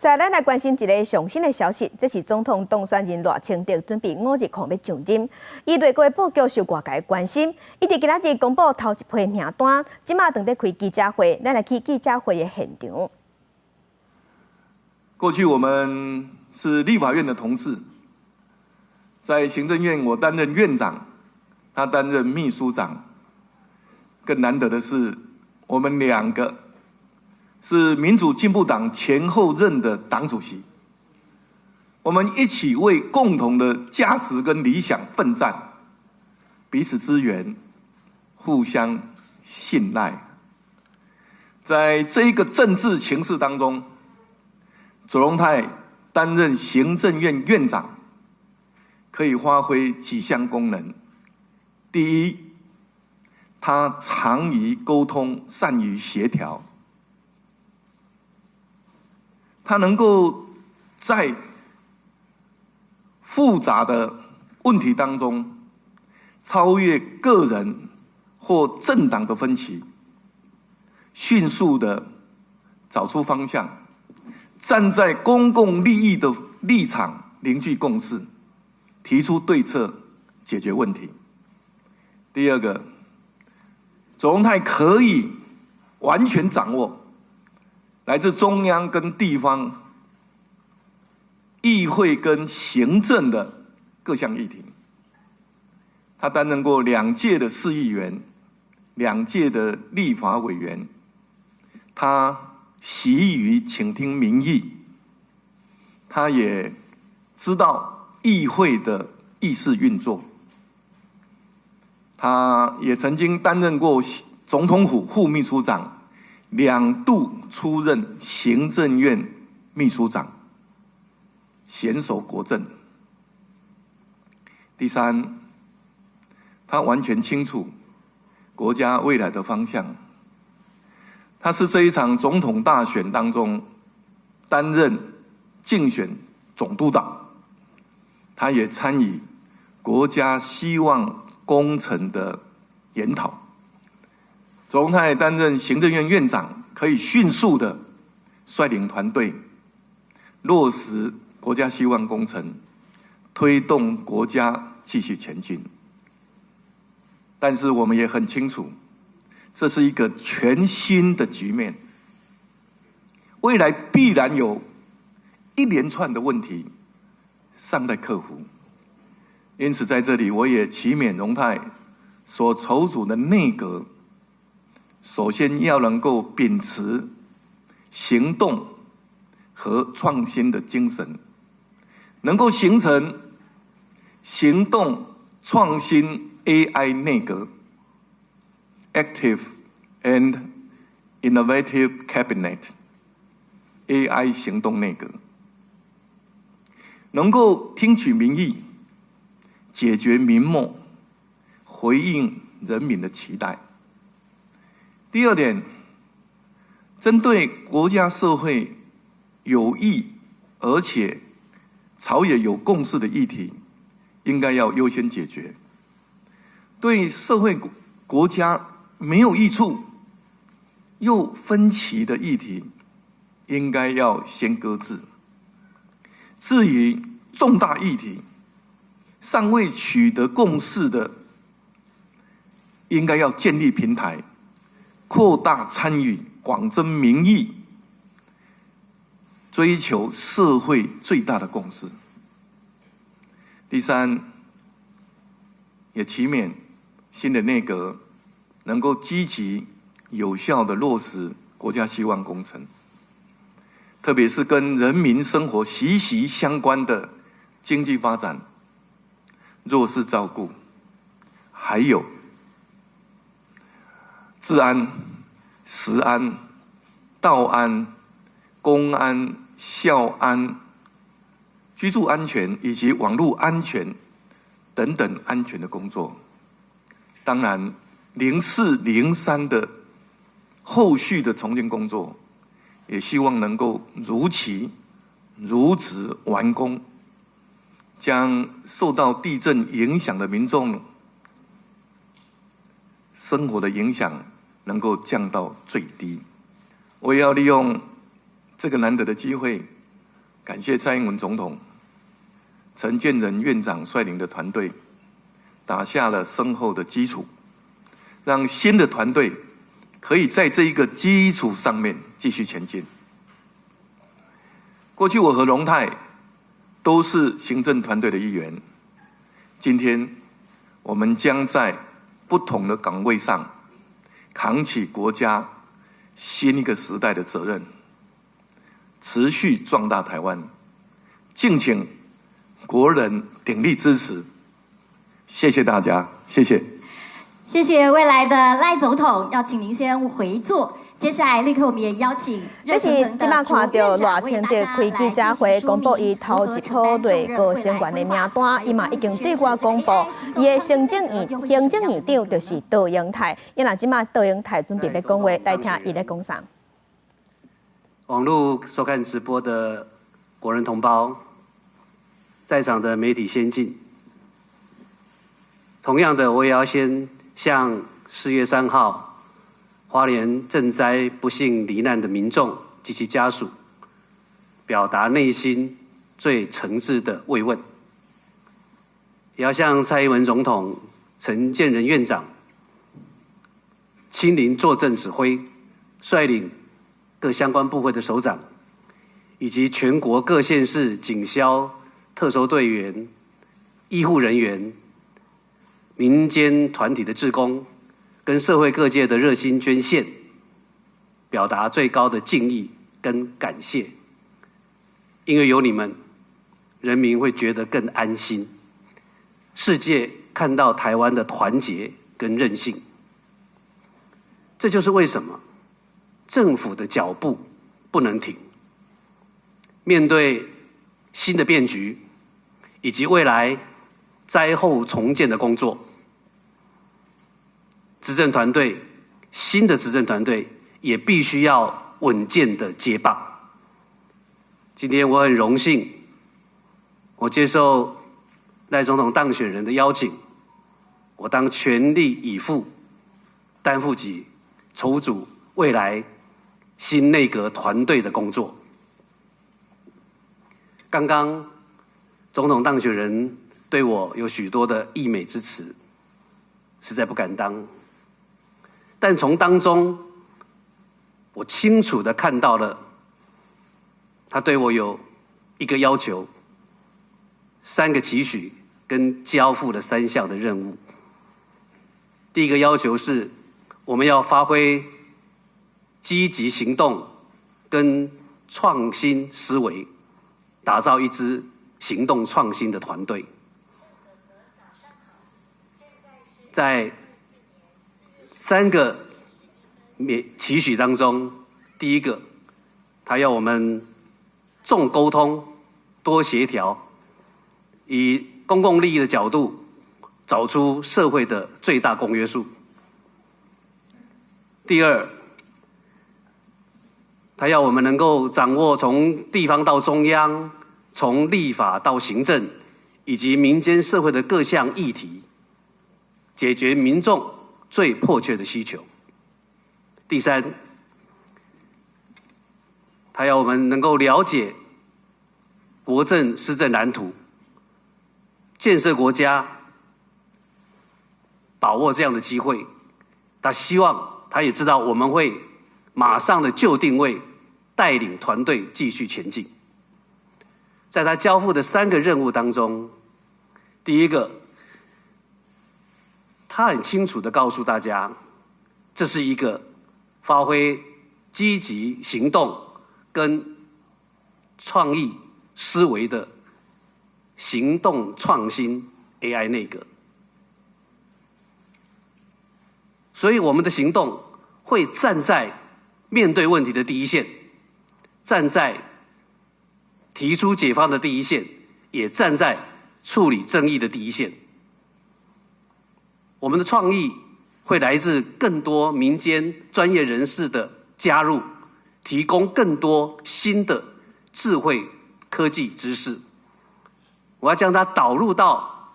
再来关心一个上新的消息，这是总统当选人赖清德准备5日空要上任。伊内阁报告受外界关心，伊伫今仔日公布头一批名单，即马正在开记者会，咱来去记者会的现场。过去我们是立法院的同事，在行政院我担任院长，他担任秘书长。更难得的是，我们2个是民主进步党前后任的党主席，我们一起为共同的价值跟理想奋战，彼此支援，互相信赖。在这一个政治情势当中，左荣泰担任行政院院长，可以发挥几项功能。第一，他长于沟通，善于协调，他能够在复杂的问题当中超越个人或政党的分歧，迅速的找出方向，站在公共利益的立场凝聚共识，提出对策，解决问题。第二个，左荣泰可以完全掌握来自中央跟地方、议会跟行政的各项议题。他担任过2届的市议员，2届的立法委员。他习于倾听民意，他也知道议会的议事运作。他也曾经担任过总统府副秘书长，2度出任行政院秘书长，娴熟国政。第三，他完全清楚国家未来的方向。他是这一场总统大选当中担任竞选总督导，他也参与国家希望工程的研讨。左荣泰担任行政院院长，可以迅速的率领团队落实国家希望工程，推动国家继续前进。但是我们也很清楚，这是一个全新的局面，未来必然有一连串的问题尚待克服。因此在这里我也期勉荣泰所筹组的内阁，首先要能够秉持行动和创新的精神，能够形成行动创新 AI 内阁 Active and Innovative Cabinet AI 行动内阁，能够听取民意，解决民梦，回应人民的期待。第二点，针对国家社会有益而且朝野有共识的议题，应该要优先解决。对社会国家没有益处又分歧的议题，应该要先搁置。至于重大议题尚未取得共识的，应该要建立平台，扩大参与，广征民意，追求社会最大的共识。第三，也期勉新的内阁能够积极有效地落实国家希望工程，特别是跟人民生活息息相关的经济发展、弱势照顾，还有治安、食安、道安、公安、校安、居住安全以及网络安全等等安全的工作。当然04、03的后续的重建工作，也希望能够如期如职完工，将受到地震影响的民众生活的影响能够降到最低。我也要利用这个难得的机会，感谢蔡英文总统、陈建仁院长率领的团队，打下了深厚的基础，让新的团队可以在这一个基础上面继续前进。过去我和荣泰都是行政团队的一员，今天我们将在不同的岗位上扛起国家新一个时代的责任，持续壮大台湾，敬请国人鼎力支持。谢谢大家，谢谢。谢谢未来的赖总统，要请您先回座。接下来立刻我们也邀请这是即马看到赖清德开记者会，公布伊头一波内阁成员的名单，伊嘛已经对我公布，伊的行政院长就是杜英泰。因若即马杜英泰准备要讲话，来听伊咧讲啥。网络收看直播的国人同胞，在场的媒体先进，同样的，我也要先向4月3号。花莲震灾不幸罹难的民众及其家属，表达内心最诚挚的慰问，也要向蔡英文总统、陈建仁院长亲临坐镇指挥，率领各相关部会的首长，以及全国各县市警消、特搜队员、医护人员、民间团体的志工。跟社会各界的热心捐献，表达最高的敬意跟感谢。因为有你们，人民会觉得更安心，世界看到台湾的团结跟韧性。这就是为什么政府的脚步不能停。面对新的变局，以及未来灾后重建的工作，执政团队，新的执政团队也必须要稳健的接棒。今天我很荣幸，我接受赖总统当选人的邀请，我当全力以赴，担负起筹组未来新内阁团队的工作。刚刚总统当选人对我有许多的溢美之词，实在不敢当。但从当中，我清楚地看到了，他对我有一个要求，3个期许跟交付的3项的任务。第一个要求是，我们要发挥积极行动跟创新思维，打造一支行动创新的团队。在3个期许当中，第一个，他要我们重沟通、多协调，以公共利益的角度找出社会的最大公约数。第二，他要我们能够掌握从地方到中央、从立法到行政，以及民间社会的各项议题，解决民众最迫切的需求。第三，他要我们能够了解国政施政蓝图，建设国家，把握这样的机会。他希望，他也知道我们会马上的就定位，带领团队继续前进。在他交付的3个任务当中，第一个，他很清楚地告诉大家，这是一个发挥积极行动跟创意思维的行动创新 AI 内阁。所以我们的行动会站在面对问题的第一线，站在提出解方的第一线，也站在处理争议的第一线。我们的创意会来自更多民间专业人士的加入，提供更多新的智慧科技知识。我要将它导入到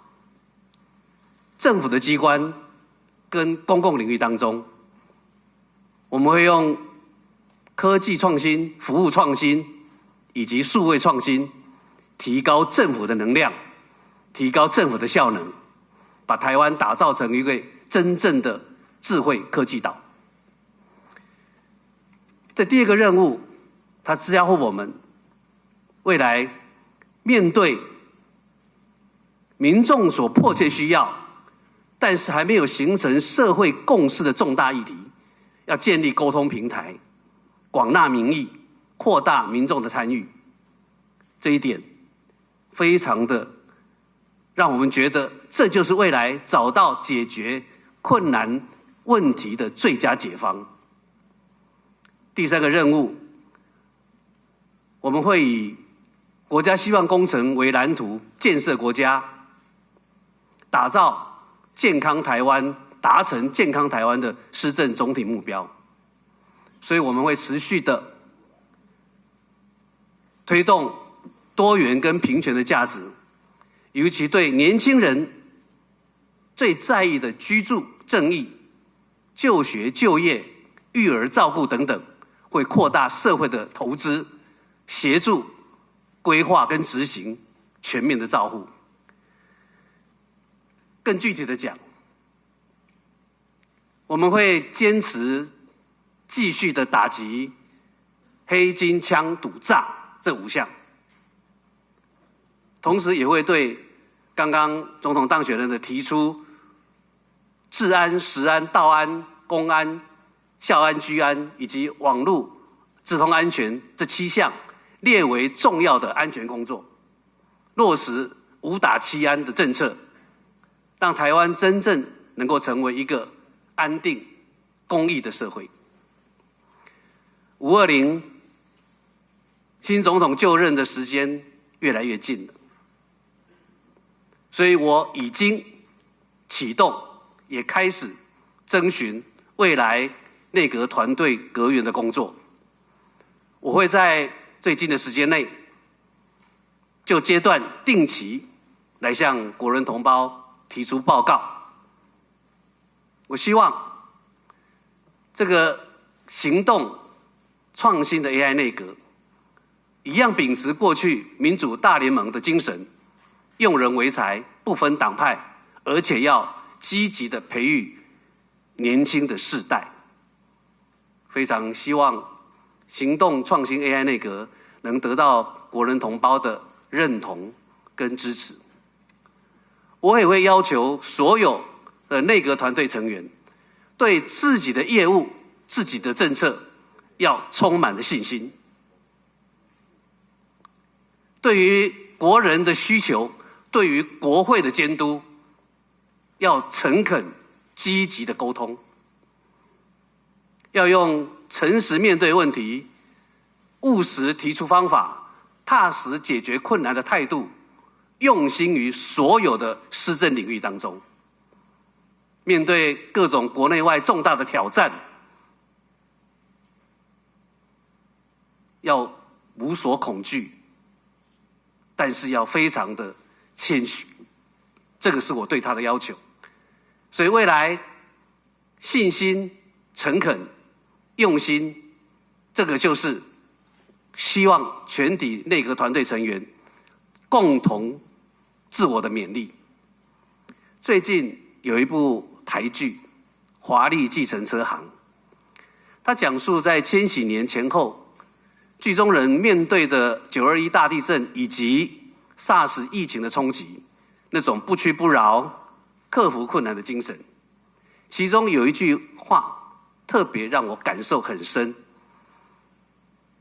政府的机关跟公共领域当中。我们会用科技创新、服务创新以及数位创新，提高政府的能量，提高政府的效能，把台湾打造成一个真正的智慧科技岛。这第二个任务，它是要我们未来面对民众所迫切需要，但是还没有形成社会共识的重大议题，要建立沟通平台，广纳民意，扩大民众的参与。这一点非常的让我们觉得，这就是未来找到解决困难问题的最佳解方。第三个任务，我们会以国家希望工程为蓝图，建设国家，打造健康台湾，达成健康台湾的施政总体目标。所以我们会持续的推动多元跟平权的价值，尤其对年轻人最在意的居住正义、就学就业、育儿照顾等等，会扩大社会的投资，协助规划跟执行全面的照护。更具体的讲，我们会坚持继续的打击黑金枪赌诈这5项，同时也会对刚刚总统当选人的提出治安、食安、道安、公安、校安、居安以及网络智通安全这7项列为重要的安全工作，落实5打7安的政策，让台湾真正能够成为一个安定、公益的社会。520新总统就任的时间越来越近了，所以我已经启动，也开始征询未来内阁团队阁员的工作。我会在最近的时间内，就阶段定期来向国人同胞提出报告。我希望这个行动创新的 AI 内阁，一样秉持过去民主大联盟的精神，用人为才，不分党派，而且要积极的培育年轻的世代。非常希望行动创新 AI 内阁能得到国人同胞的认同跟支持。我也会要求所有的内阁团队成员，对自己的业务、自己的政策要充满了信心。对于国人的需求，对于国会的监督，要诚恳、积极的沟通，要用诚实面对问题、务实提出方法、踏实解决困难的态度，用心于所有的施政领域当中。面对各种国内外重大的挑战，要无所恐惧，但是要非常的谦虚，这个是我对他的要求。所以未来信心、诚恳、用心，这个就是希望全体内阁团队成员共同自我的勉励。最近有一部台剧《华丽计程车行》，它讲述在千禧年前后，剧中人面对的921大地震以及 SARS 疫情的冲击，那种不屈不挠、克服困难的精神。其中有一句话特别让我感受很深：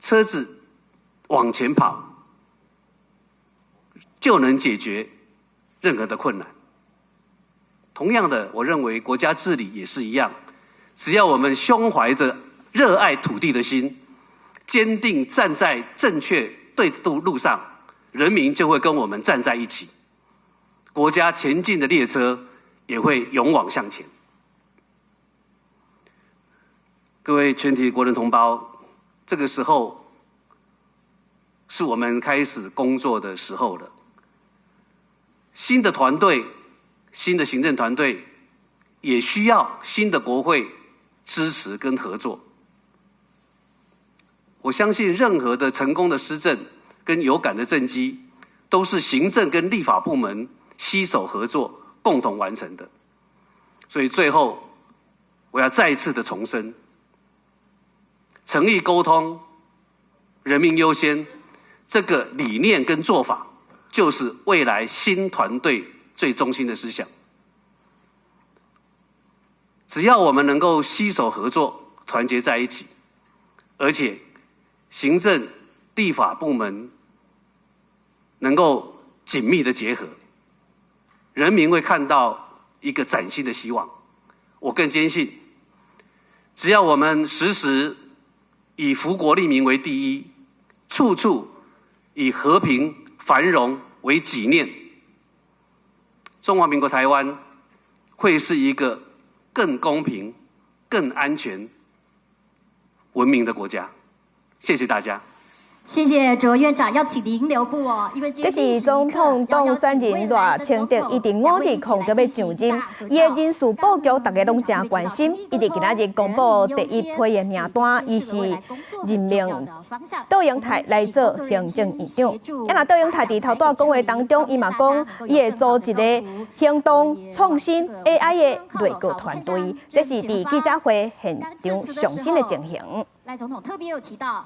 车子往前跑，就能解决任何的困难。同样的，我认为国家治理也是一样，只要我们胸怀着热爱土地的心，坚定站在正确对的路上，人民就会跟我们站在一起，国家前进的列车也会勇往向前。各位全体国人同胞，这个时候是我们开始工作的时候了。新的团队、新的行政团队也需要新的国会支持跟合作。我相信任何的成功的施政跟有感的政绩，都是行政跟立法部门携手合作共同完成的。所以最后，我要再一次的重申，诚意沟通，人民优先，这个理念跟做法，就是未来新团队最中心的思想。只要我们能够携手合作，团结在一起，而且行政、立法部门能够紧密的结合，人民会看到一个崭新的希望。我更坚信，只要我们时时以福国利民为第一，处处以和平繁荣为己念，中华民国台湾会是一个更公平、更安全、文明的国家。谢谢大家。谢谢卓院长，要请您留步哦，因为这是总统当选人赖清德一直5日控告要上任，伊的人事布局大家拢真关心。伊伫今仔日公布第一批的名单，伊是任命杜英泰来做行政院长。那杜英泰伫头段讲话当中，伊嘛讲伊会组一个行动创新 AI 的内阁团队，这是伫记者会现场上新的情形。赖总统特别有提到。